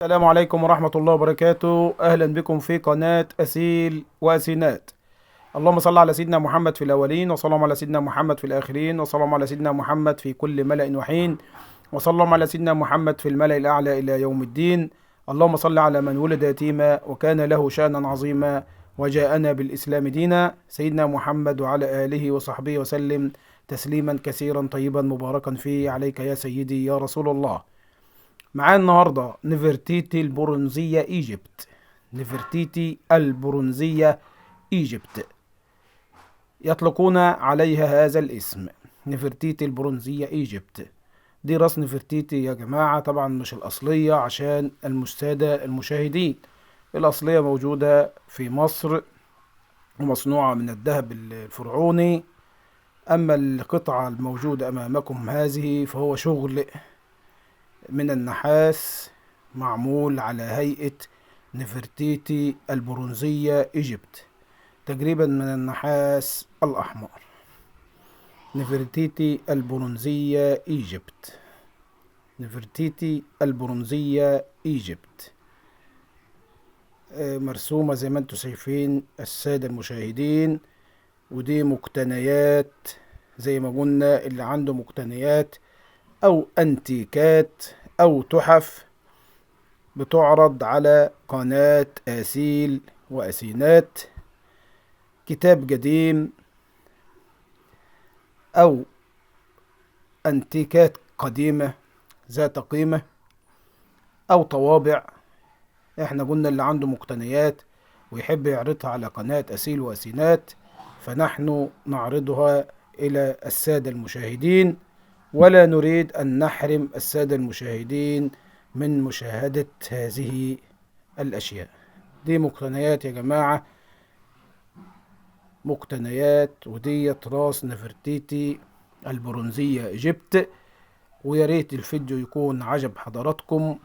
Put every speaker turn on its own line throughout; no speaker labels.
السلام عليكم ورحمة الله وبركاته. أهلا بكم في قناة أسيل وأسينات. اللهم صل على سيدنا محمد في الأولين، وصلى على سيدنا محمد في الآخرين، وصلى على سيدنا محمد في كل ملأ وحين، وصلى على سيدنا محمد في الملأ الأعلى إلى يوم الدين. اللهم صل على من ولد يتيما وكان له شأنا عظيما وجاءنا بالإسلام دينا، سيدنا محمد وعلى آله وصحبه وسلم تسليما كثيرا طيبا مباركا فيه، عليك يا سيدي يا رسول الله. معانا النهارده نفرتيتي البرونزية ايجيبت. نفرتيتي البرونزية ايجيبت يطلقون عليها هذا الاسم، نفرتيتي البرونزية ايجيبت. دي راس نفرتيتي يا جماعة، طبعا مش الأصلية عشان السادة المشاهدين. الأصلية موجودة في مصر ومصنوعة من الذهب الفرعوني. أما القطعة الموجودة أمامكم هذه فهو شغل من النحاس، معمول على هيئة نفرتيتي البرونزية ايجيبت، تقريبا من النحاس الأحمر. نفرتيتي البرونزية ايجيبت، نفرتيتي البرونزية ايجيبت. مرسومة زي ما انتم شايفين السادة المشاهدين. ودي مقتنيات، زي ما قلنا اللي عنده مقتنيات أو أنتيكات أو تحف بتعرض على قناة آسيل وأسينات. كتاب قديم أو أنتيكات قديمة ذات قيمة أو طوابع. احنا قلنا اللي عنده مقتنيات ويحب يعرضها على قناة أسيل وأسينات فنحن نعرضها إلى السادة المشاهدين، ولا نريد أن نحرم السادة المشاهدين من مشاهدة هذه الأشياء. دي مقتنيات يا جماعة، مقتنيات، ودية راس نفرتيتي البرونزية ايجيبت. ويا ريت الفيديو يكون عجب حضراتكم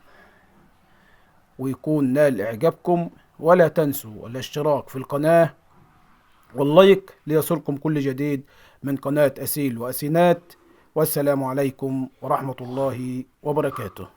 ويكون نال إعجابكم، ولا تنسوا الاشتراك في القناة واللايك ليصلكم كل جديد من قناة أسيل وأسينات. والسلام عليكم ورحمة الله وبركاته.